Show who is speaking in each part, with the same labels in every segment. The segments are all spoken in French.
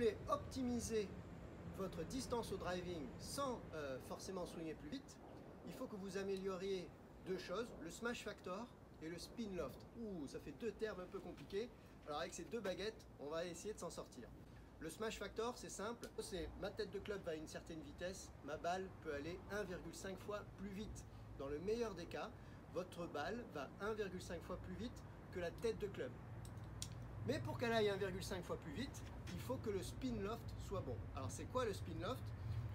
Speaker 1: voulez optimiser votre distance au driving sans forcément swinger plus vite, il faut que vous amélioriez deux choses, le smash factor et le spin loft. Ouh, ça fait deux termes un peu compliqués. Alors avec ces deux baguettes, on va essayer de s'en sortir. Le smash factor, c'est simple, c'est ma tête de club va à une certaine vitesse, ma balle peut aller 1,5 fois plus vite. Dans le meilleur des cas, votre balle va 1,5 fois plus vite que la tête de club. Mais pour qu'elle aille 1,5 fois plus vite, il faut que le spin loft soit bon. Alors c'est quoi le spin loft?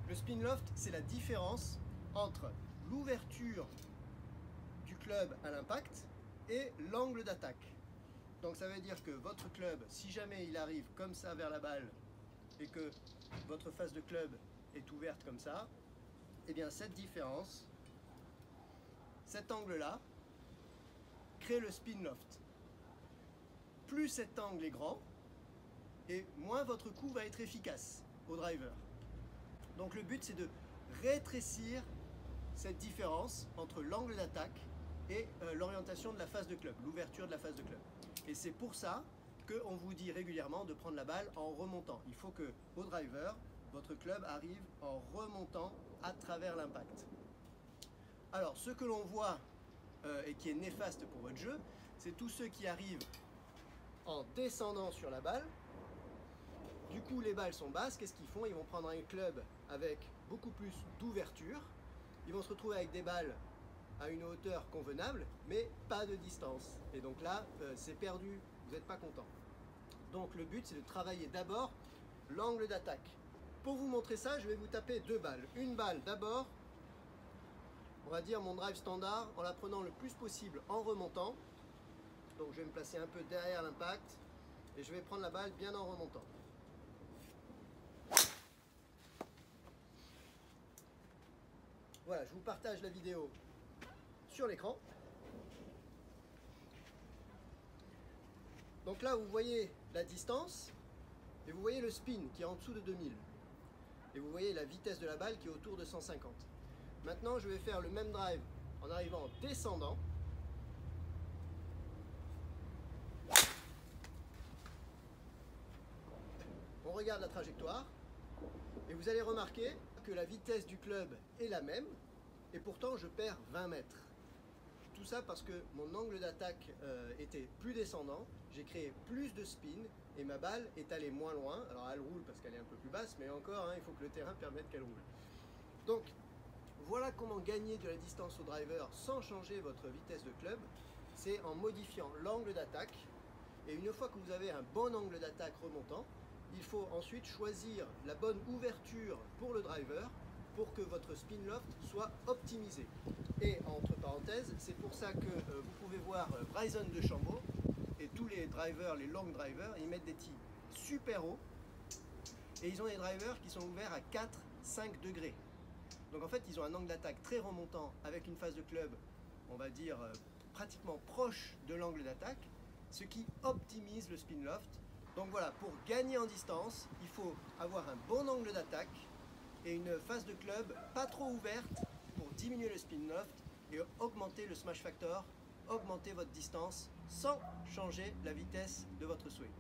Speaker 1: Le spin loft, c'est la différence entre l'ouverture du club à l'impact et l'angle d'attaque. Donc ça veut dire que votre club, si jamais il arrive comme ça vers la balle et que votre face de club est ouverte comme ça, et bien cette différence, cet angle-là, crée le spin loft. Plus cet angle est grand, et moins votre coup va être efficace au driver. Donc le but, c'est de rétrécir cette différence entre l'angle d'attaque et l'orientation de la face de club, l'ouverture de la face de club. Et c'est pour ça qu'on vous dit régulièrement de prendre la balle en remontant. Il faut que au driver, votre club arrive en remontant à travers l'impact. Alors ce que l'on voit et qui est néfaste pour votre jeu, c'est tous ceux qui arrivent en descendant sur la balle. Du coup, les balles sont basses. Qu'est-ce qu'ils font? Ils vont prendre un club avec beaucoup plus d'ouverture. Ils vont se retrouver avec des balles à une hauteur convenable, mais pas de distance. Et donc là, c'est perdu. Vous n'êtes pas content. Donc le but, c'est de travailler d'abord l'angle d'attaque. Pour vous montrer ça, je vais vous taper deux balles. Une balle d'abord, on va dire mon drive standard, en la prenant le plus possible en remontant. Donc je vais me placer un peu derrière l'impact et je vais prendre la balle bien en remontant. Voilà, je vous partage la vidéo sur l'écran. Donc là, vous voyez la distance et vous voyez le spin qui est en dessous de 2000. Et vous voyez la vitesse de la balle qui est autour de 150. Maintenant, je vais faire le même drive en arrivant en descendant. On regarde la trajectoire et vous allez remarquer que la vitesse du club est la même et pourtant je perds 20 mètres. Tout ça parce que mon angle d'attaque était plus descendant, j'ai créé plus de spin et ma balle est allée moins loin. Alors elle roule parce qu'elle est un peu plus basse, mais encore, il faut que le terrain permette qu'elle roule. Donc voilà comment gagner de la distance au driver sans changer votre vitesse de club, c'est en modifiant l'angle d'attaque. Et une fois que vous avez un bon angle d'attaque remontant, il faut ensuite choisir la bonne ouverture pour le driver pour que votre spin loft soit optimisé. Et entre parenthèses, c'est pour ça que vous pouvez voir Bryson DeChambeau et tous les drivers, les long drivers, ils mettent des tees super hauts et ils ont des drivers qui sont ouverts à 4-5 degrés. Donc en fait, ils ont un angle d'attaque très remontant avec une face de club, on va dire, pratiquement proche de l'angle d'attaque, ce qui optimise le spin loft. Donc voilà, pour gagner en distance, il faut avoir un bon angle d'attaque et une face de club pas trop ouverte pour diminuer le spin loft et augmenter le smash factor, augmenter votre distance sans changer la vitesse de votre swing.